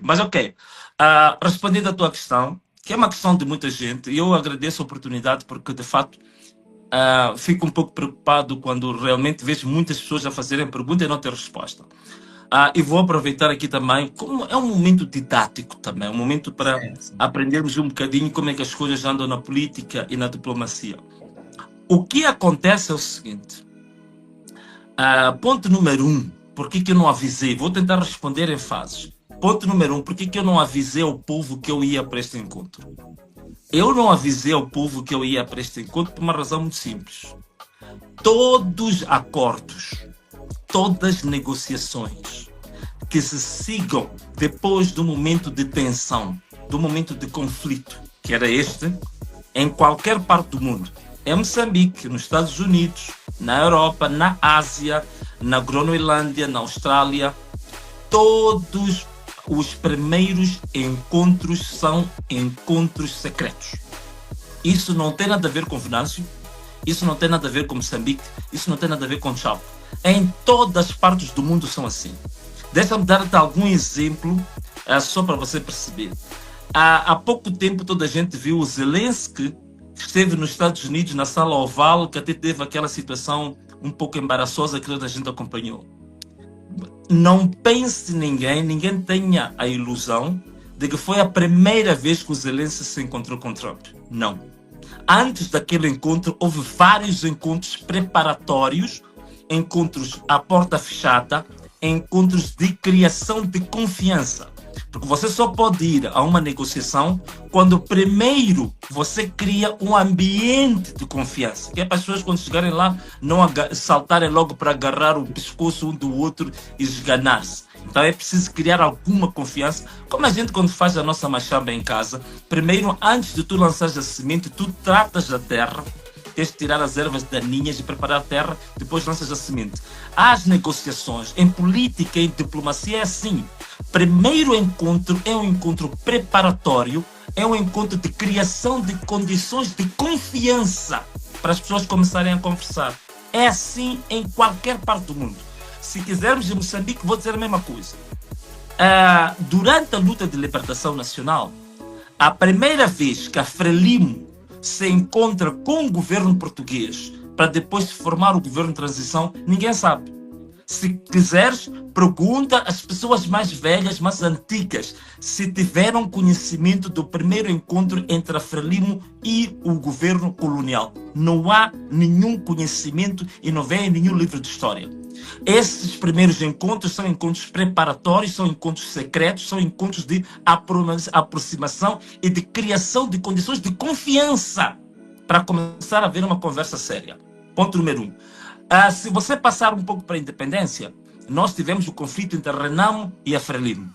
Mas ok, respondendo à tua questão, que é uma questão de muita gente, eu agradeço a oportunidade porque, de fato, fico um pouco preocupado quando realmente vejo muitas pessoas a fazerem pergunta e não ter resposta. E vou aproveitar aqui também, como é um momento didático também, um momento para aprendermos um bocadinho como é que as coisas andam na política e na diplomacia. O que acontece é o seguinte, ponto número 1, por que eu não avisei? Vou tentar responder em fases. Ponto número 1, por que eu não avisei ao povo que eu ia para este encontro? Eu não avisei ao povo que eu ia para este encontro por uma razão muito simples. Todos acordos, todas negociações que se sigam depois do momento de tensão, do momento de conflito, que era este, em qualquer parte do mundo, em Moçambique, nos Estados Unidos, na Europa, na Ásia, na Groenlândia, na Austrália, todos os primeiros encontros são encontros secretos. Isso não tem nada a ver com Venâncio, isso não tem nada a ver com Moçambique, isso não tem nada a ver com Chavo. Em todas as partes do mundo são assim. Deixa-me dar-te algum exemplo, só para você perceber. Há pouco tempo toda a gente viu o Zelensky, que esteve nos Estados Unidos, na sala oval, que até teve aquela situação um pouco embaraçosa que toda a gente acompanhou. Não pense ninguém tenha a ilusão de que foi a primeira vez que o Zelensky se encontrou com Trump. Não. Antes daquele encontro, houve vários encontros preparatórios, encontros à porta fechada, encontros de criação de confiança. Porque você só pode ir a uma negociação quando primeiro você cria um ambiente de confiança. Que é para as pessoas quando chegarem lá não saltarem logo para agarrar o pescoço um do outro e esganar-se. Então é preciso criar alguma confiança. Como a gente quando faz a nossa machamba em casa, primeiro antes de tu lançares a semente, tu tratas da terra, tens de tirar as ervas daninhas e preparar a terra, depois lanças a semente. As negociações em política e em diplomacia é assim. Primeiro encontro é um encontro preparatório, é um encontro de criação de condições de confiança para as pessoas começarem a conversar. É assim em qualquer parte do mundo. Se quisermos em Moçambique, vou dizer a mesma coisa. Durante a luta de libertação nacional, a primeira vez que a Frelimo se encontra com o governo português para depois se formar o governo de transição, ninguém sabe. Se quiseres, pergunta às pessoas mais velhas, mais antigas, se tiveram conhecimento do primeiro encontro entre a Frelimo e o governo colonial. Não há nenhum conhecimento e não vem em nenhum livro de história. Esses primeiros encontros são encontros preparatórios, são encontros secretos, são encontros de aproximação e de criação de condições de confiança para começar a haver uma conversa séria. Ponto número 1. Se você passar um pouco para a independência, nós tivemos o conflito entre a Renamo e a Frelimo.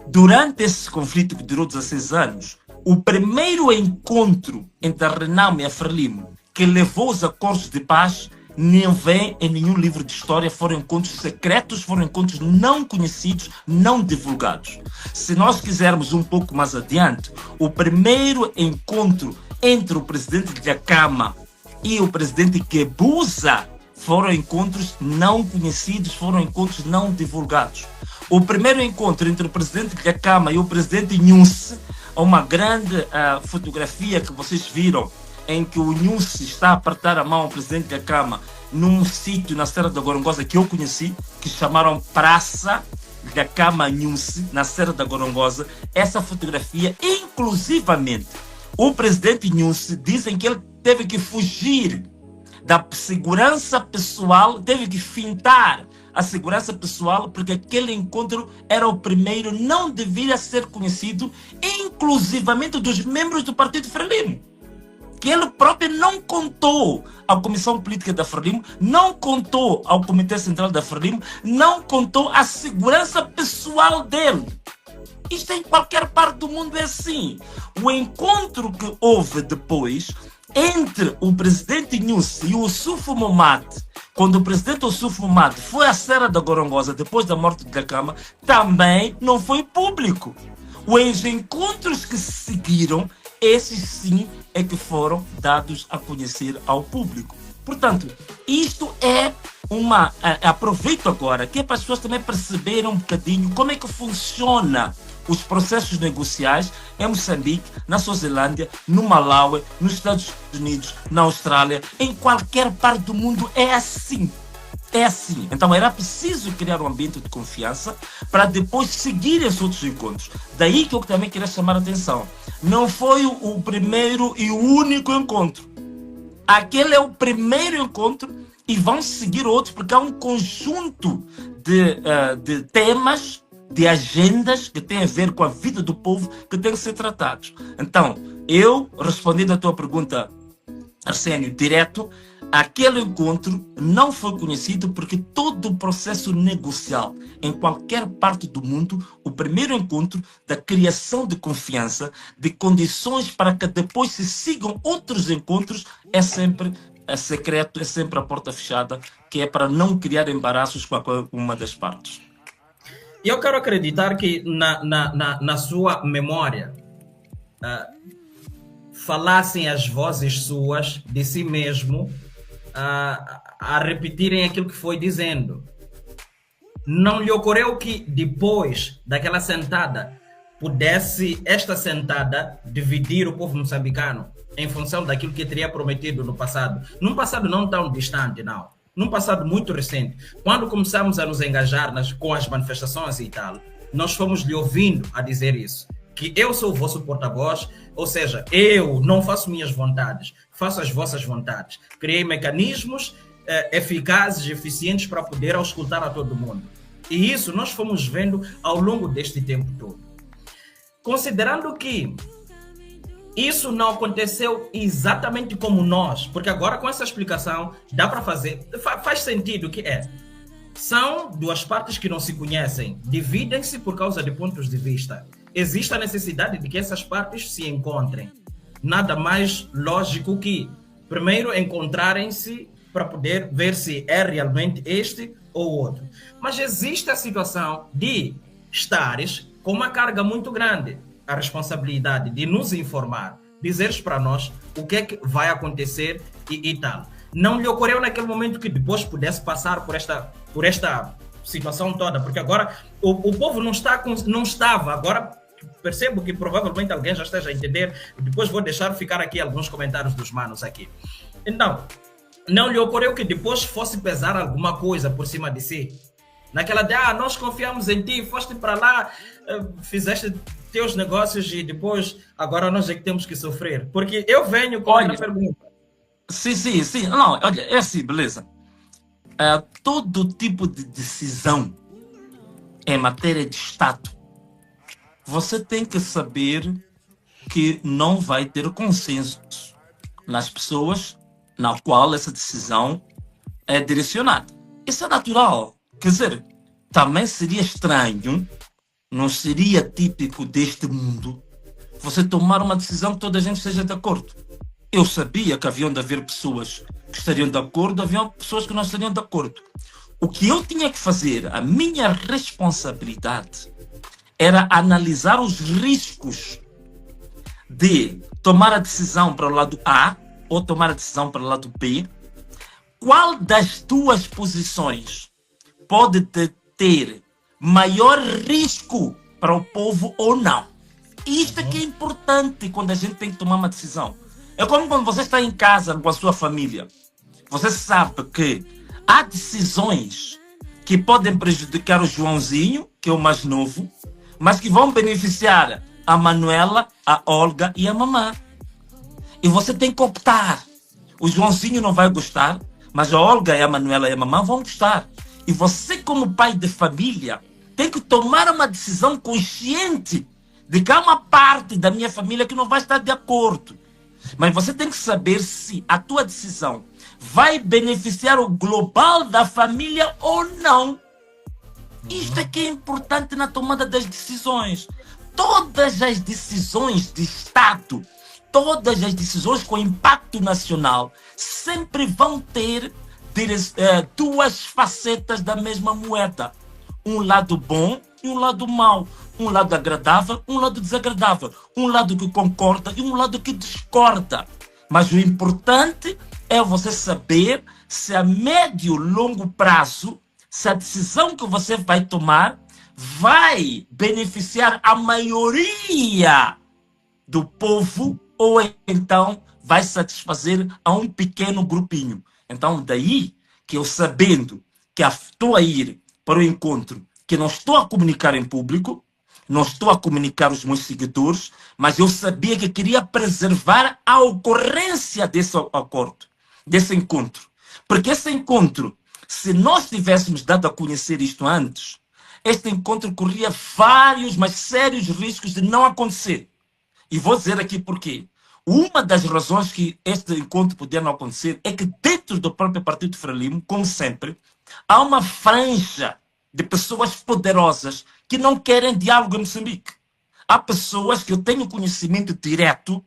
Durante esse conflito que durou 16 anos, o primeiro encontro entre a Renamo e a Frelimo, que levou os acordos de paz, não vem em nenhum livro de história, foram encontros secretos, foram encontros não conhecidos, não divulgados. Se nós quisermos um pouco mais adiante, o primeiro encontro entre o presidente Dhlakama e o presidente Guebuza foram encontros não conhecidos, foram encontros não divulgados. O primeiro encontro entre o presidente Dhlakama e o presidente Nyusi, uma grande fotografia que vocês viram, em que o Nyusi está a apertar a mão ao presidente Dhlakama num sítio na Serra da Gorongosa que eu conheci, que chamaram Praça Dhlakama Nyusi, na Serra da Gorongosa. Essa fotografia, inclusivamente, o presidente Nyusi, dizem que ele teve que fugir da segurança pessoal, teve que fintar a segurança pessoal, porque aquele encontro era o primeiro, não deveria ser conhecido, inclusivamente dos membros do Partido Frelimo. Que ele próprio não contou à Comissão Política da Frelimo, não contou ao Comitê Central da Frelimo, não contou à segurança pessoal dele. Isto em qualquer parte do mundo é assim. O encontro que houve depois entre o presidente Nyusi e o Ossufo Momade, quando o presidente Ossufo Momade foi à Serra da Gorongosa depois da morte de Dhlakama, também não foi público. Os encontros que se seguiram, esses sim é que foram dados a conhecer ao público. Portanto, isto é aproveito agora, que é para as pessoas também perceberem um bocadinho como é que funciona os processos negociais em Moçambique, na Suazilândia, no Malawi, nos Estados Unidos, na Austrália, em qualquer parte do mundo é assim. É assim. Então era preciso criar um ambiente de confiança para depois seguir esses outros encontros. Daí que eu também queria chamar a atenção. Não foi o primeiro e o único encontro. Aquele é o primeiro encontro e vão seguir outros, porque há um conjunto de temas, de agendas que têm a ver com a vida do povo que têm que ser tratados. Então, eu, respondendo à tua pergunta, Arsénio, direto, aquele encontro não foi conhecido porque todo o processo negocial em qualquer parte do mundo, o primeiro encontro da criação de confiança, de condições para que depois se sigam outros encontros, é sempre secreto, é sempre a porta fechada, que é para não criar embaraços com uma das partes. Eu quero acreditar que na sua memória falassem as vozes suas de si mesmo a repetirem aquilo que foi dizendo. Não lhe ocorreu que depois daquela sentada pudesse esta sentada dividir o povo moçambicano em função daquilo que teria prometido no passado? Num passado não tão distante, não. Num passado muito recente. Quando começamos a nos engajar com as manifestações e tal, nós fomos lhe ouvindo a dizer isso. Que eu sou o vosso porta-voz, ou seja, eu não faço minhas vontades, faço as vossas vontades. Criei mecanismos eficazes, eficientes para poder auscultar a todo mundo. E isso nós fomos vendo ao longo deste tempo todo. Considerando que isso não aconteceu exatamente como nós, porque agora com essa explicação dá para fazer, faz sentido que são duas partes que não se conhecem, dividem-se por causa de pontos de vista. Existe a necessidade de que essas partes se encontrem. Nada mais lógico que, primeiro, encontrarem-se para poder ver se é realmente este ou outro. Mas existe a situação de estares com uma carga muito grande, a responsabilidade de nos informar, dizeres para nós o que é que vai acontecer e tal. Não lhe ocorreu naquele momento que depois pudesse passar por esta situação toda, porque agora o povo não estava, agora percebo que provavelmente alguém já esteja a entender, depois vou deixar ficar aqui alguns comentários dos manos aqui. Então, não lhe ocorreu que depois fosse pesar alguma coisa por cima de si? Naquela de, nós confiamos em ti, foste para lá, fizeste teus negócios e depois, agora nós é que temos que sofrer. Porque eu venho com a pergunta. Sim. Não, olha, é assim, beleza. Todo tipo de decisão em matéria de Estado, você tem que saber que não vai ter consenso nas pessoas na qual essa decisão é direcionada. Isso é natural. Quer dizer, também seria estranho, não seria típico deste mundo, você tomar uma decisão que toda a gente esteja de acordo. Eu sabia que haviam de haver pessoas que estariam de acordo, haviam pessoas que não estariam de acordo. O que eu tinha que fazer, a minha responsabilidade, era analisar os riscos de tomar a decisão para o lado A ou tomar a decisão para o lado B. Qual das duas posições pode ter maior risco para o povo ou não? Isto é que é importante quando a gente tem que tomar uma decisão. É como quando você está em casa com a sua família. Você sabe que há decisões que podem prejudicar o Joãozinho, que é o mais novo, mas que vão beneficiar a Manuela, a Olga e a mamã. E você tem que optar. O Joãozinho não vai gostar, mas a Olga e a Manuela e a mamã vão gostar. E você, como pai de família, tem que tomar uma decisão consciente de que há uma parte da minha família que não vai estar de acordo. Mas você tem que saber se a tua decisão vai beneficiar o global da família ou não. Isto é que é importante na tomada das decisões. Todas as decisões de Estado, todas as decisões com impacto nacional, sempre vão ter duas facetas da mesma moeda. Um lado bom e um lado mau. Um lado agradável, um lado desagradável. Um lado que concorda e um lado que discorda. Mas o importante é você saber se a médio e longo prazo, se a decisão que você vai tomar vai beneficiar a maioria do povo ou então vai satisfazer a um pequeno grupinho. Então, daí que eu, sabendo que estou a ir para o encontro, que não estou a comunicar em público, não estou a comunicar os meus seguidores, mas eu sabia que queria preservar a ocorrência desse acordo, desse encontro. Porque esse encontro, se nós tivéssemos dado a conhecer isto antes, este encontro corria vários, mas sérios riscos de não acontecer. E vou dizer aqui porquê. Uma das razões que este encontro podia não acontecer é que dentro do próprio Partido Frelimo, como sempre, há uma franja de pessoas poderosas que não querem diálogo em Moçambique. Há pessoas que eu tenho conhecimento direto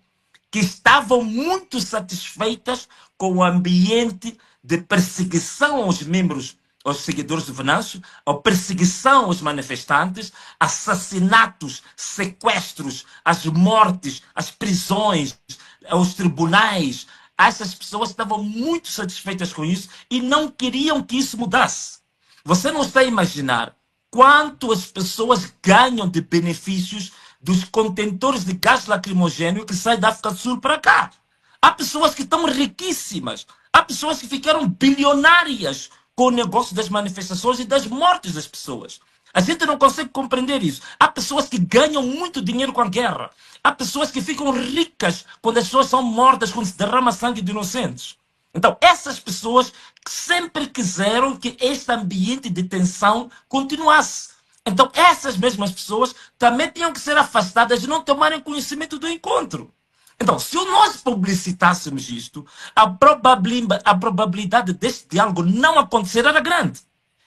que estavam muito satisfeitas com o ambiente de perseguição aos membros, aos seguidores do Venâncio, a perseguição aos manifestantes, assassinatos, sequestros, as mortes, as prisões, os tribunais. Essas pessoas estavam muito satisfeitas com isso e não queriam que isso mudasse. Você não está a imaginar quanto as pessoas ganham de benefícios dos contentores de gás lacrimogêneo que saem da África do Sul para cá. Há pessoas que estão riquíssimas. Há pessoas que ficaram bilionárias com o negócio das manifestações e das mortes das pessoas. A gente não consegue compreender isso. Há pessoas que ganham muito dinheiro com a guerra. Há pessoas que ficam ricas quando as pessoas são mortas, quando se derrama sangue de inocentes. Então, essas pessoas sempre quiseram que este ambiente de tensão continuasse. Então, essas mesmas pessoas também tinham que ser afastadas de não tomarem conhecimento do encontro. Então, se nós publicitássemos isto, a probabilidade deste diálogo não acontecer era grande.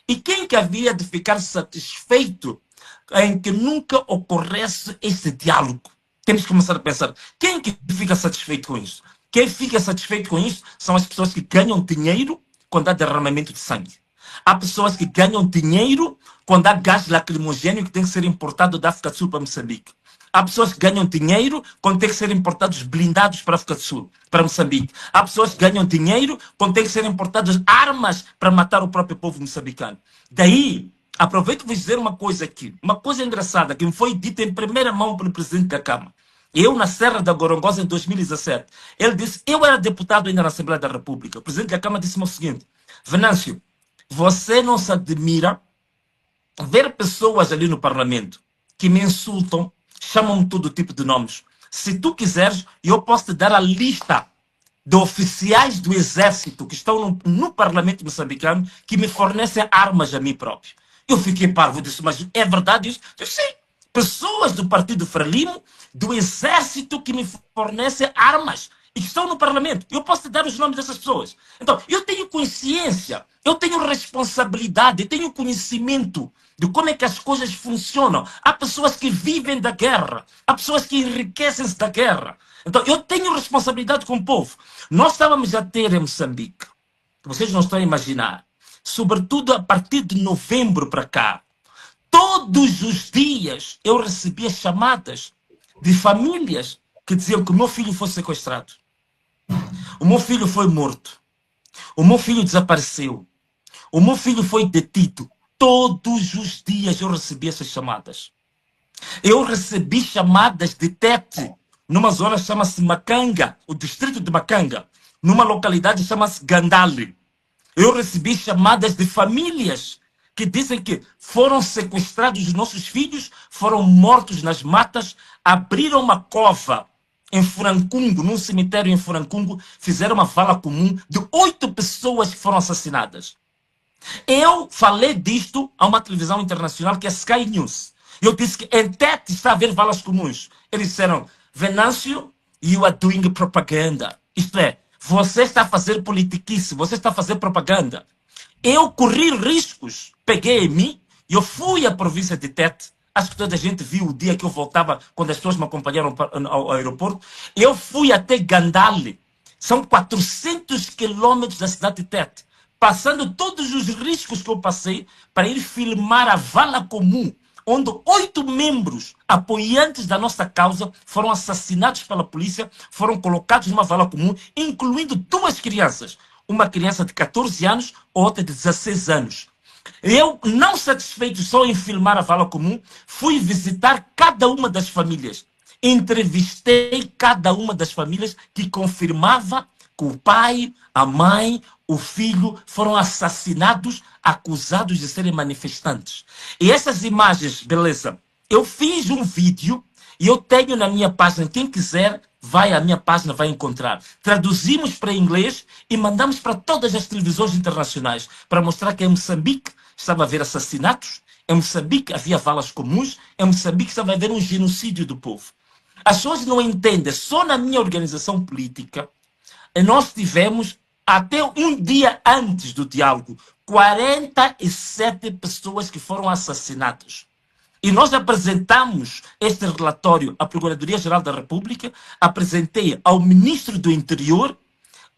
E quem que havia de ficar satisfeito em que nunca ocorresse este diálogo? Temos que começar a pensar, quem que fica satisfeito com isso? Quem fica satisfeito com isso são as pessoas que ganham dinheiro quando há derramamento de sangue. Há pessoas que ganham dinheiro quando há gás lacrimogêneo que tem que ser importado da África do Sul para Moçambique. Há pessoas que ganham dinheiro quando tem que ser importados blindados para a África do Sul, para Moçambique. Há pessoas que ganham dinheiro quando tem que ser importadas armas para matar o próprio povo moçambicano. Daí, aproveito para dizer uma coisa aqui. Uma coisa engraçada que me foi dita em primeira mão pelo presidente da Câmara. Eu, na Serra da Gorongosa, em 2017, ele disse, eu era deputado ainda na Assembleia da República. O presidente da Câmara disse-me o seguinte, Venâncio, você não se admira ver pessoas ali no Parlamento que me insultam, chamam-me todo tipo de nomes. Se tu quiseres, eu posso te dar a lista de oficiais do Exército que estão no Parlamento moçambicano que me fornecem armas a mim próprio. Eu fiquei parvo, disse, mas é verdade isso? Eu sei. Pessoas do Partido Frelimo, do Exército que me fornecem armas e que estão no Parlamento. Eu posso te dar os nomes dessas pessoas. Então, eu tenho consciência, eu tenho responsabilidade, eu tenho conhecimento de como é que as coisas funcionam. Há pessoas que vivem da guerra, há pessoas que enriquecem-se da guerra. Então, eu tenho responsabilidade com o povo. Nós estávamos a ter em Moçambique, vocês não estão a imaginar, sobretudo a partir de novembro para cá, todos os dias eu recebia chamadas de famílias que diziam que o meu filho foi sequestrado. O meu filho foi morto. O meu filho desapareceu. O meu filho foi detido. Todos os dias eu recebi essas chamadas. Eu recebi chamadas de Tete, numa zona que chama-se Macanga, o distrito de Macanga, numa localidade que chama-se Gandale. Eu recebi chamadas de famílias que dizem que foram sequestrados os nossos filhos, foram mortos nas matas, abriram uma cova em Furancungo, num cemitério em Furancungo, fizeram uma vala comum de 8 pessoas que foram assassinadas. Eu falei disto a uma televisão internacional que é Sky News. Eu disse que em Tete está a haver valas comuns. Eles disseram, Venâncio, you are doing propaganda. Isto é, você está a fazer politiquice, você está a fazer propaganda. Eu corri riscos, peguei em mim, eu fui à província de Tete. Acho que toda a gente viu o dia que eu voltava, quando as pessoas me acompanharam ao aeroporto. Eu fui até Gandale. São 400 quilômetros da cidade de Tete. Passando todos os riscos que eu passei para ir filmar a vala comum, onde 8 membros apoiantes da nossa causa foram assassinados pela polícia, foram colocados numa vala comum, incluindo 2 crianças. Uma criança de 14 anos, outra de 16 anos. Eu, não satisfeito só em filmar a vala comum, fui visitar cada uma das famílias. Entrevistei cada uma das famílias que confirmava que o pai, a mãe, o filho foram assassinados, acusados de serem manifestantes. E essas imagens, beleza, eu fiz um vídeo e eu tenho na minha página, quem quiser, vai à minha página, vai encontrar. Traduzimos para inglês e mandamos para todas as televisões internacionais para mostrar que em Moçambique estava a haver assassinatos, em Moçambique havia valas comuns, em Moçambique estava a haver um genocídio do povo. As pessoas não entendem, só na minha organização política, nós tivemos, até um dia antes do diálogo, 47 pessoas que foram assassinadas. E nós apresentamos este relatório à Procuradoria-Geral da República, apresentei ao Ministro do Interior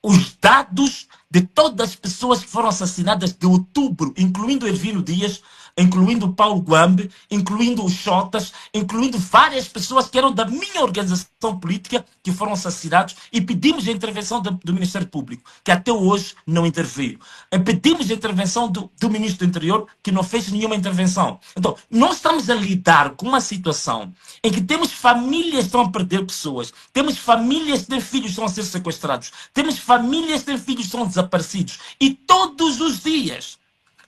os dados de todas as pessoas que foram assassinadas de outubro, incluindo Ervino Dias, incluindo Paulo Guambe, incluindo os Xotas, incluindo várias pessoas que eram da minha organização política que foram assassinados, e pedimos a intervenção do Ministério Público, que até hoje não interveio. Pedimos a intervenção do Ministro do Interior, que não fez nenhuma intervenção. Então, nós estamos a lidar com uma situação em que temos famílias que estão a perder pessoas, temos famílias que têm filhos que estão a ser sequestrados, temos famílias que têm filhos que estão desaparecidos, e todos os dias,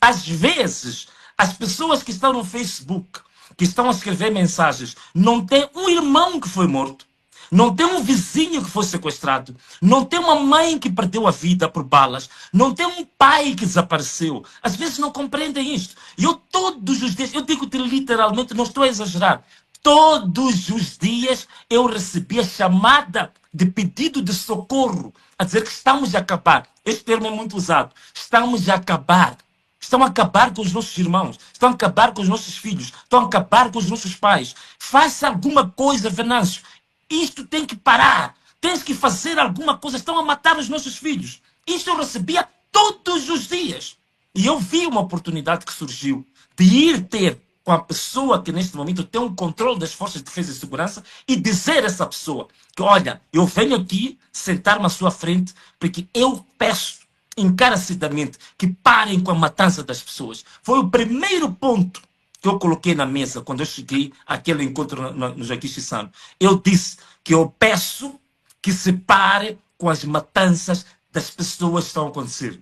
às vezes, as pessoas que estão no Facebook, que estão a escrever mensagens, não tem um irmão que foi morto, não tem um vizinho que foi sequestrado, não tem uma mãe que perdeu a vida por balas, não tem um pai que desapareceu. Às vezes não compreendem isto. E eu todos os dias, eu digo-te literalmente, não estou a exagerar, todos os dias eu recebia chamada de pedido de socorro, a dizer que estamos a acabar. Este termo é muito usado. Estamos a acabar. Estão a acabar com os nossos irmãos, estão a acabar com os nossos filhos, estão a acabar com os nossos pais. Faça alguma coisa, Venâncio. Isto tem que parar. Tens que fazer alguma coisa. Estão a matar os nossos filhos. Isto eu recebia todos os dias. E eu vi uma oportunidade que surgiu de ir ter com a pessoa que neste momento tem um controle das forças de defesa e segurança e dizer a essa pessoa que, olha, eu venho aqui sentar-me à sua frente porque eu peço encarecidamente que parem com a matança das pessoas. Foi o primeiro ponto que eu coloquei na mesa quando eu cheguei àquele encontro no Joaquim Chissano. Eu disse que eu peço que se pare com as matanças das pessoas que estão a acontecer.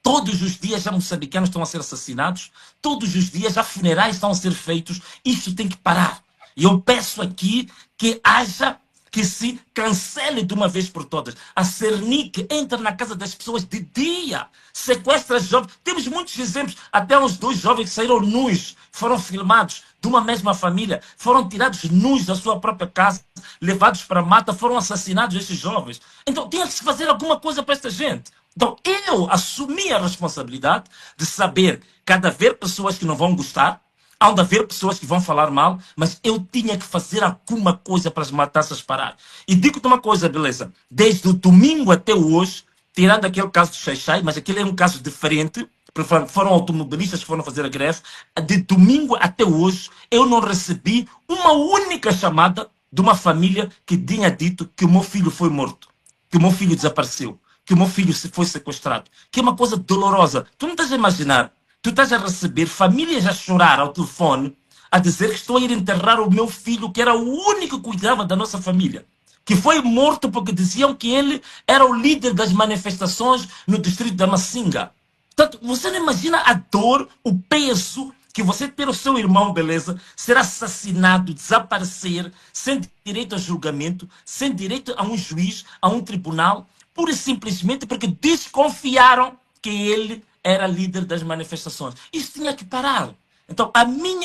Todos os dias já moçambicanos estão a ser assassinados, todos os dias já funerais estão a ser feitos. Isso tem que parar. E eu peço aqui que se cancele de uma vez por todas. A Cernic entra na casa das pessoas de dia, sequestra jovens. Temos muitos exemplos, até uns 2 jovens que saíram nus, foram filmados de uma mesma família, foram tirados nus da sua própria casa, levados para a mata, foram assassinados esses jovens. Então tinha que se fazer alguma coisa para esta gente. Então eu assumi a responsabilidade de saber que há de haver pessoas que não vão gostar, há de haver pessoas que vão falar mal, mas eu tinha que fazer alguma coisa para as matanças parar. E digo-te uma coisa, beleza? Desde o domingo até hoje, tirando aquele caso do Xaixai, mas aquele é um caso diferente, porque foram automobilistas que foram fazer a greve, de domingo até hoje, eu não recebi uma única chamada de uma família que tinha dito que o meu filho foi morto, que o meu filho desapareceu, que o meu filho foi sequestrado, que é uma coisa dolorosa. Tu não estás a imaginar. Tu estás a receber famílias a chorar ao telefone, a dizer que estou a ir enterrar o meu filho, que era o único que cuidava da nossa família, que foi morto porque diziam que ele era o líder das manifestações no distrito da Massinga. Portanto, você não imagina a dor, o peso que você ter o seu irmão, beleza, ser assassinado, desaparecer, sem direito a julgamento, sem direito a um juiz, a um tribunal, pura e simplesmente porque desconfiaram que ele era líder das manifestações. Isso tinha que parar. Então,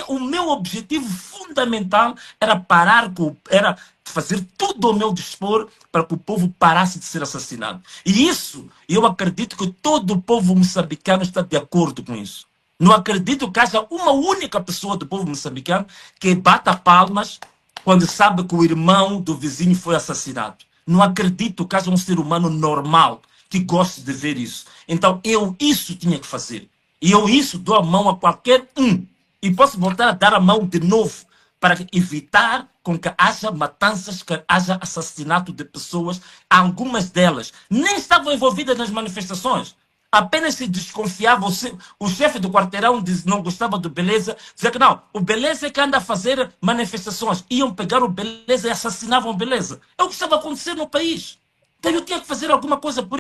o meu objetivo fundamental era era fazer tudo ao meu dispor para que o povo parasse de ser assassinado. E isso, eu acredito que todo o povo moçambicano está de acordo com isso. Não acredito que haja uma única pessoa do povo moçambicano que bata palmas quando sabe que o irmão do vizinho foi assassinado. Não acredito que haja um ser humano normal que goste de ver isso. Então, isso tinha que fazer. E isso dou a mão a qualquer um. E posso voltar a dar a mão de novo para evitar com que haja matanças, que haja assassinato de pessoas. Algumas delas nem estavam envolvidas nas manifestações. apenas se desconfiava, o chefe do quarteirão não gostava do Beleza, dizia que não, o Beleza é que anda a fazer manifestações. Iam pegar o Beleza e assassinavam o Beleza. É o que estava acontecendo no país. Então eu tinha que fazer alguma coisa por